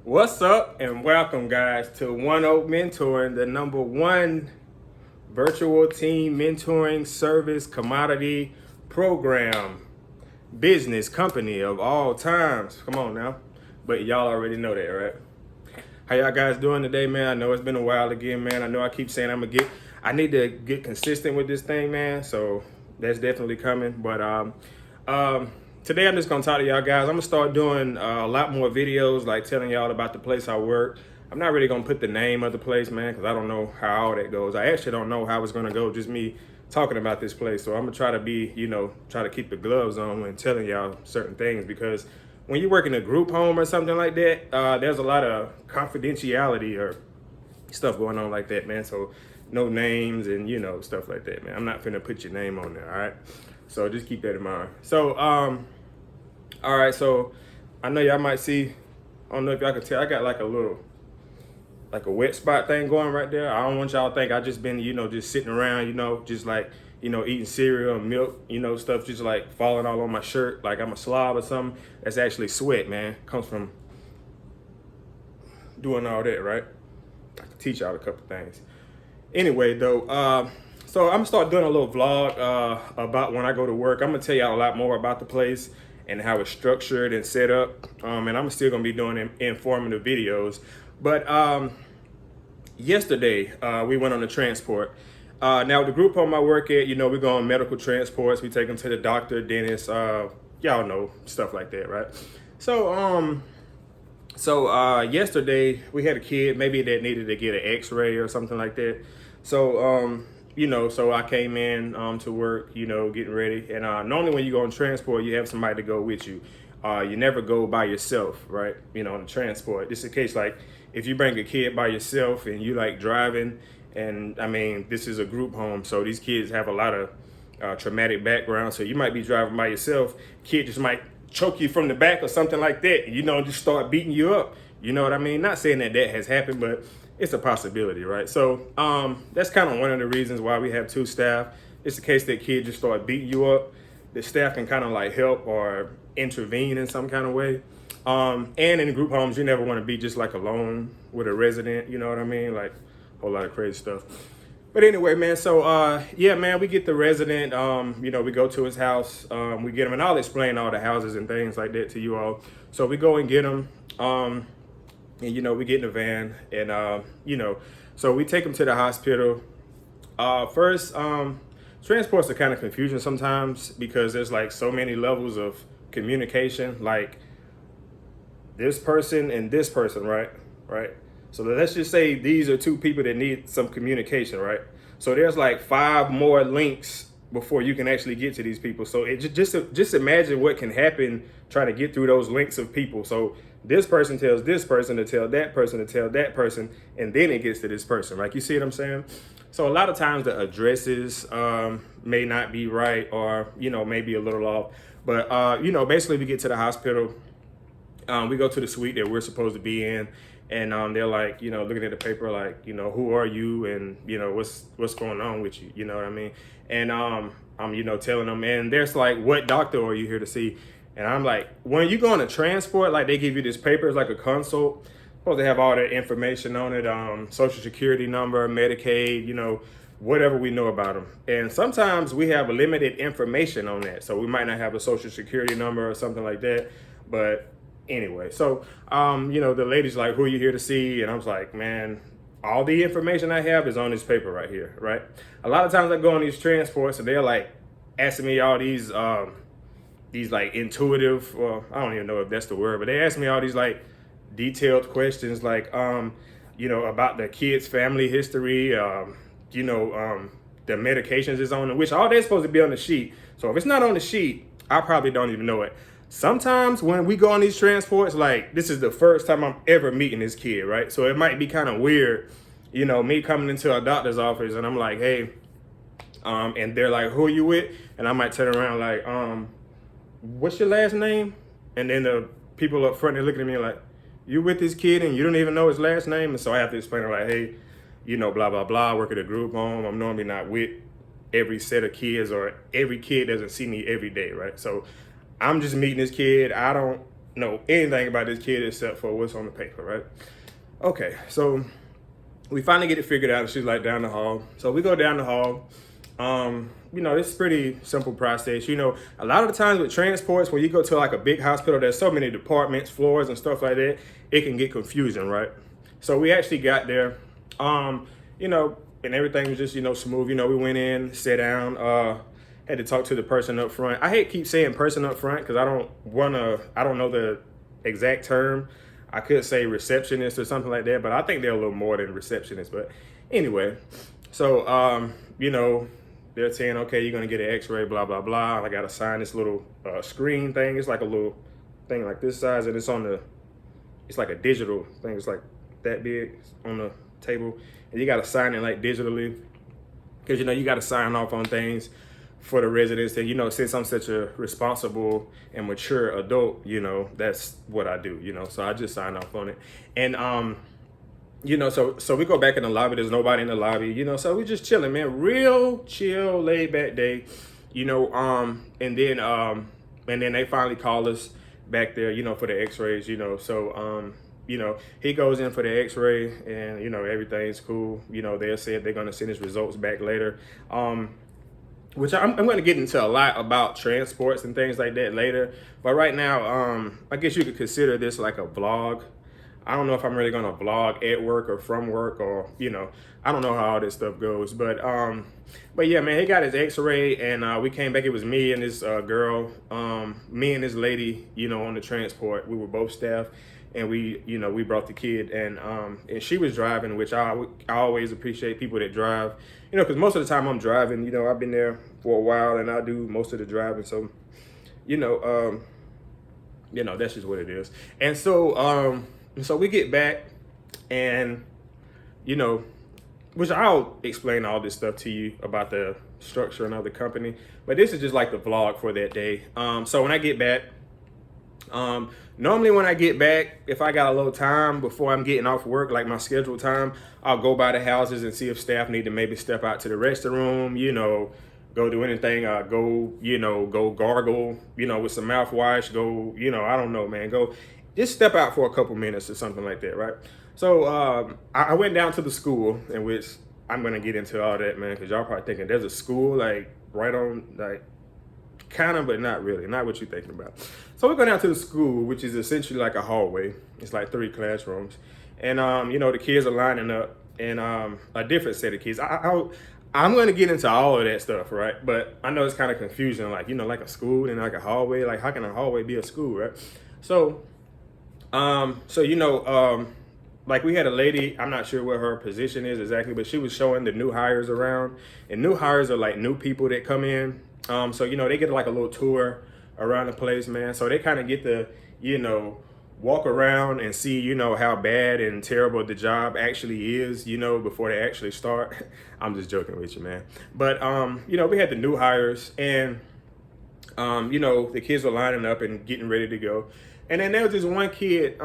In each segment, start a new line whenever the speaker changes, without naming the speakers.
What's up and welcome guys to One Oak Mentoring, the number one virtual team mentoring service commodity program business company of all times. Come on now. But y'all already know that, right? How y'all guys doing today, man? I know it's been a while again, man. I know I keep saying I need to get consistent with this thing, man. So that's definitely coming. But today I'm just gonna talk to y'all guys. I'm gonna start doing a lot more videos, like telling y'all about the place I work. I'm not really gonna put the name of the place, man, because I don't know how all that goes. I actually don't know how it's gonna go, just me talking about this place. So I'm gonna try to be, try to keep the gloves on when telling y'all certain things, because when you work in a group home or something like that, there's a lot of confidentiality or stuff going on like that, man. So no names and stuff like that, man. I'm not finna put your name on there, all right? So just keep that in mind. So all right, so I know y'all might see, I don't know if y'all can tell, I got like a wet spot thing going right there. I don't want y'all to think I just been, just sitting around, just like, eating cereal and milk, stuff just like falling all on my shirt, like I'm a slob or something. That's actually sweat, man. Comes from doing all that, right? I can teach y'all a couple things. Anyway, though, so I'm gonna start doing a little vlog about when I go to work. I'm gonna tell y'all a lot more about the place and how it's structured and set up. And I'm still gonna be doing informative videos. But yesterday, we went on a transport. Now the group home I work at, we go on medical transports. We take them to the doctor, dentist, y'all know, stuff like that, right? So yesterday we had a kid, maybe that needed to get an x-ray or something like that. So, so I came in to work, getting ready. And normally when you go on transport, you have somebody to go with you. You never go by yourself, right? On the transport. This is the case, like, if you bring a kid by yourself and you like driving, and I mean, this is a group home, so these kids have a lot of traumatic background. So you might be driving by yourself, kid just might choke you from the back or something like that, just start beating you up. You know what I mean? Not saying that has happened, but it's a possibility, right? So that's kind of one of the reasons why we have two staff. It's the case that kids just start beating you up. The staff can kind of like help or intervene in some kind of way. And in group homes, you never want to be just like alone with a resident, you know what I mean? Like a whole lot of crazy stuff. But anyway, man, so yeah, man, we get the resident, we go to his house, we get him, and I'll explain all the houses and things like that to you all. So we go and get him, and we get in the van, and so we take him to the hospital. First, transports are kind of confusing sometimes because there's like so many levels of communication, like this person and this person, right? So let's just say these are two people that need some communication, right? So there's like 5 more links before you can actually get to these people. So it just imagine what can happen trying to get through those links of people. So this person tells this person to tell that person to tell that person, and then it gets to this person. Like, you see what I'm saying? So a lot of times the addresses may not be right, or maybe a little off. But basically we get to the hospital. We go to the suite that we're supposed to be in, and they're like, looking at the paper, like, who are you, and what's going on with you, you know what I mean? And I'm telling them, and there's like, what doctor are you here to see? And I'm like, when you go on a transport, like, they give you this paper, it's like a consult, supposed to have all that information on it, social security number, Medicaid, whatever we know about them. And sometimes we have limited information on that, so we might not have a social security number or something like that. But anyway, so the lady's like, who are you here to see? And I was like, man, all the information I have is on this paper right here, right? A lot of times I go on these transports and they're like asking me all these like intuitive, well, I don't even know if that's the word, but they ask me all these like detailed questions, like about the kid's family history, the medications is on, which all they're supposed to be on the sheet. So if it's not on the sheet, I probably don't even know it. Sometimes when we go on these transports, like, this is the first time I'm ever meeting this kid, right? So it might be kind of weird, me coming into a doctor's office and I'm like, hey, and they're like, who are you with? And I might turn around like, what's your last name? And then the people up front, they're looking at me like, you with this kid and you don't even know his last name? And so I have to explain, like, hey, blah, blah, blah, I work at a group home. I'm normally not with every set of kids, or every kid doesn't see me every day, right? So I'm just meeting this kid. I don't know anything about this kid except for what's on the paper, right? Okay, so we finally get it figured out. She's like down the hall. So we go down the hall. It's pretty simple process. A lot of the times with transports, when you go to like a big hospital, there's so many departments, floors, and stuff like that, it can get confusing, right? So we actually got there, and everything was just, smooth. We went in, sat down, had to talk to the person up front. I hate keep saying person up front because I don't know the exact term. I could say receptionist or something like that, but I think they're a little more than receptionist. But anyway, so, they're saying, okay, you're going to get an x-ray, blah, blah, blah. I got to sign this little screen thing. It's like a little thing like this size, and it's like a digital thing. It's like that big on the table. And you got to sign it like digitally because, you got to sign off on things for the residents. And, since I'm such a responsible and mature adult, that's what I do, so I just sign off on it. And, so we go back in the lobby. There's nobody in the lobby, so we just chilling, man. Real chill, laid back day, and then they finally call us back there, for the x-rays, so, he goes in for the x-ray and, everything's cool. They said they're going to send his results back later. Which I'm going to get into a lot about transports and things like that later. But right now, I guess you could consider this like a vlog. I don't know if I'm really going to vlog at work or from work or, I don't know how all this stuff goes. But yeah, man, he got his x-ray and we came back. It was me and this girl, me and this lady, on the transport. We were both staff and we brought the kid and she was driving, which I always appreciate people that drive, because most of the time I'm driving, I've been there for a while and I do most of the driving. So, that's just what it is. And so we get back and, which I'll explain all this stuff to you about the structure and of the company, but this is just like the vlog for that day. So when I get back, normally when I get back, if I got a little time before I'm getting off work, like my scheduled time, I'll go by the houses and see if staff need to maybe step out to the restroom, go do anything, go gargle, with some mouthwash, go, I don't know, man, go just step out for a couple minutes or something like that, right? So I went down to the school, in which I'm going to get into all that, man, because y'all probably thinking there's a school, like, right on, like, kind of, but not really, not what you're thinking about. So we go down to the school, which is essentially like a hallway. It's like 3 classrooms. And, the kids are lining up, and a different set of kids. I'm going to get into all of that stuff, right? But I know it's kind of confusing, like, like a school and like a hallway. Like, how can a hallway be a school, right? So, like we had a lady, I'm not sure what her position is exactly, but she was showing the new hires around. And new hires are like new people that come in. So, they get like a little tour around the place, man. So they kind of get to, walk around and see, how bad and terrible the job actually is, before they actually start. I'm just joking with you, man. But, we had the new hires and, the kids were lining up and getting ready to go. And then there was this one kid,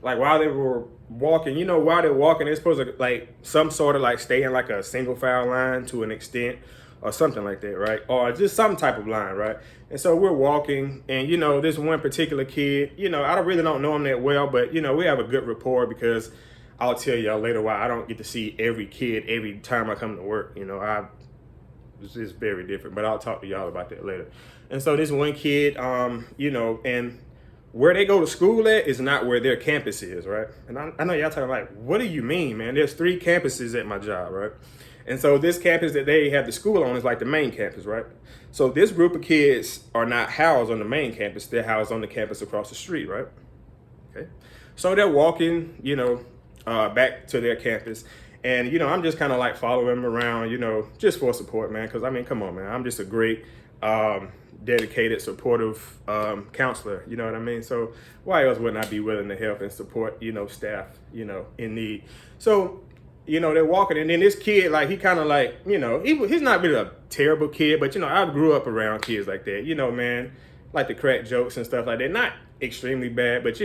like while they were walking, while they're walking, they're supposed to like some sort of like stay in like a single file line to an extent or something like that, right? Or just some type of line, right? And so we're walking and, this one particular kid, I really don't know him that well, but, we have a good rapport because I'll tell y'all later why I don't get to see every kid every time I come to work. It's just very different, but I'll talk to y'all about that later. And so this one kid, and where they go to school at is not where their campus is, right? And I know y'all talking like, what do you mean, man? There's 3 campuses at my job, right? And so this campus that they have the school on is like the main campus, right? So this group of kids are not housed on the main campus. They're housed on the campus across the street, right? Okay. So they're walking, back to their campus. And, I'm just kind of like following them around, just for support, man. Because, I mean, come on, man. I'm just a great, dedicated, supportive counselor. You know what I mean? So why else wouldn't I be willing to help and support, staff, in need? So, they're walking. And then this kid, like, he kind of like, he's not really a terrible kid. But, I grew up around kids like that, man. Like the crack jokes and stuff like that. Not extremely bad, but,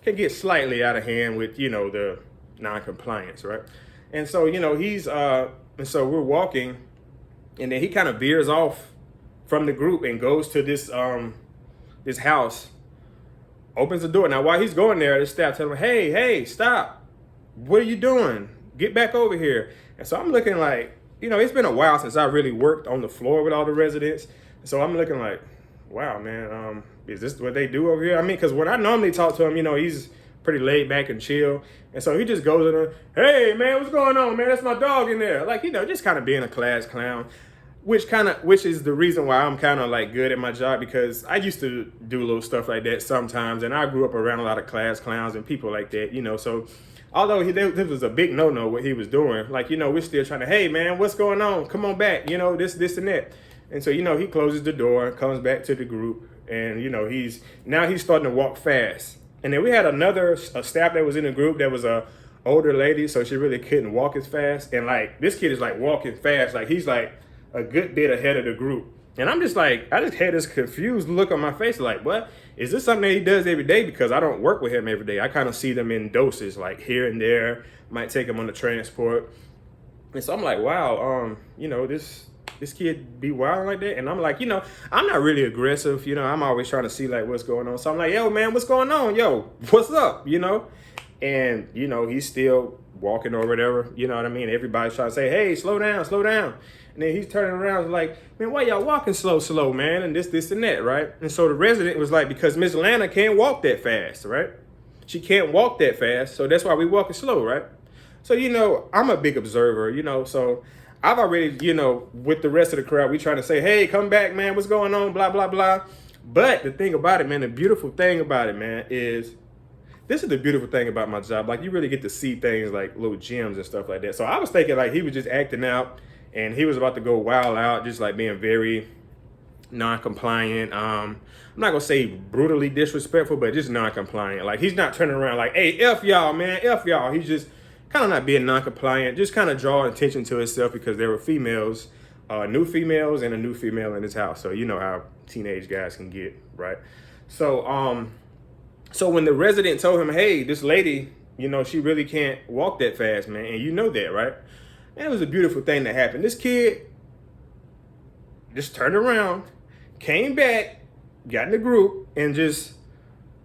can get slightly out of hand with, the non-compliance, right? And so, he's, and so we're walking, and then he kind of veers off from the group and goes to this, his house, opens the door. Now, while he's going there, the staff tell him, hey, stop. What are you doing? Get back over here. And so I'm looking like, it's been a while since I really worked on the floor with all the residents. So I'm looking like, wow, man, is this what they do over here? I mean, because when I normally talk to him, he's pretty laid back and chill. And so he just goes in there, hey, man, what's going on, man? That's my dog in there. Like, just kind of being a class clown, which is the reason why I'm kind of like good at my job, because I used to do little stuff like that sometimes. And I grew up around a lot of class clowns and people like that, so although this was a big no-no what he was doing, like, we're still trying to, hey, man, what's going on? Come on back, this and that. And so, he closes the door, comes back to the group, and, he's starting to walk fast. And then we had a staff that was in the group that was a older lady, so she really couldn't walk as fast. And, like, this kid is, like, walking fast. Like, he's, like, a good bit ahead of the group. And I'm just like, I just had this confused look on my face, like, what? Is this something that he does every day? Because I don't work with him every day. I kind of see them in doses, like here and there. Might take him on the transport. And so I'm like, wow, this kid be wild like that. And I'm like, I'm not really aggressive. I'm always trying to see like what's going on. So I'm like, yo, man, what's going on? Yo, what's up? And, he's still walking or whatever. You know what I mean? Everybody's trying to say, hey, slow down. And then he's turning around like, man, why y'all walking slow, man? And this and that, right? And so the resident was like, because Miss Lana can't walk that fast, right? She can't walk that fast. So that's why we walking slow, right? So, I'm a big observer, so I've already, with the rest of the crowd, we trying to say, hey, come back, man. What's going on? Blah, blah, blah. But the thing about it, man, the beautiful thing about it, man, is this is the beautiful thing about my job. Like, you really get to see things like little gems and stuff like that. So I was thinking like he was just acting out and he was about to go wild out, just like being very non-compliant. I'm not going to say brutally disrespectful, but just non-compliant. Like, he's not turning around like, hey, F y'all, man, F y'all. He's just kind of not being non-compliant, just kind of drawing attention to himself because there were females, new females and a new female in his house. So you know how teenage guys can get, right? So so when the resident told him, hey, this lady, she really can't walk that fast, man, and you know that, right? And it was a beautiful thing that happened. This kid just turned around, came back, got in the group, and just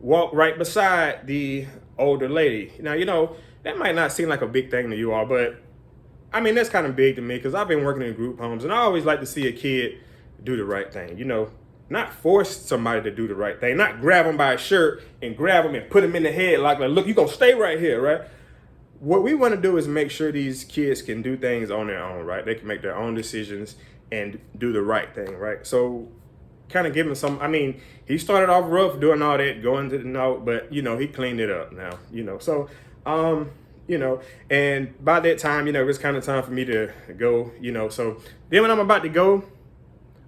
walked right beside the older lady. Now, that might not seem like a big thing to you all, but I mean, that's kind of big to me because I've been working in group homes and I always like to see a kid do the right thing, not force somebody to do the right thing, not grab them by a shirt and grab them and put them in the head like look, you're going to stay right here, right? What we want to do is make sure these kids can do things on their own, right? They can make their own decisions and do the right thing, right? So kind of give him some, he started off rough doing all that, going to the note, but, he cleaned it up now, so, and by that time, it was kind of time for me to go, so then when I'm about to go,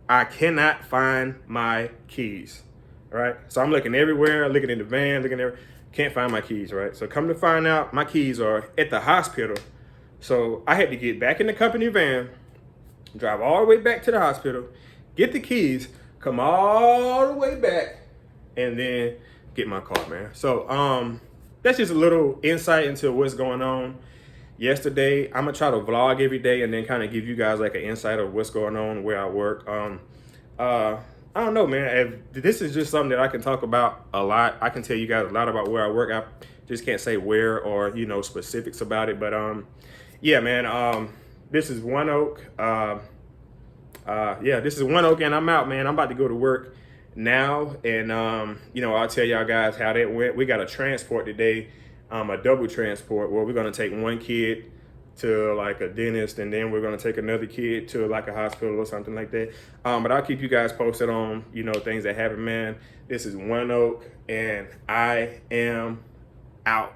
I cannot find my keys, right? So I'm looking everywhere, looking in the van, looking everywhere, can't find my keys, right? So come to find out, my keys are at the hospital. So I had to get back in the company van, drive all the way back to the hospital, get the keys, come all the way back, and then get my car, man. So that's just a little insight into what's going on yesterday. I'm gonna try to vlog every day and then kind of give you guys like an insight of what's going on, where I work. I don't know, man. If this is just something that I can talk about a lot. I can tell you guys a lot about where I work. I just can't say where or specifics about it. But yeah, man. This is One Oak. This is One Oak, and I'm out, man. I'm about to go to work now, and I'll tell y'all guys how that went. We got a transport today, a double transport where we're gonna take one kid to like a dentist, and then we're gonna take another kid to like a hospital or something like that. But I'll keep you guys posted on things that happen, man. This is One Oak, and I am out.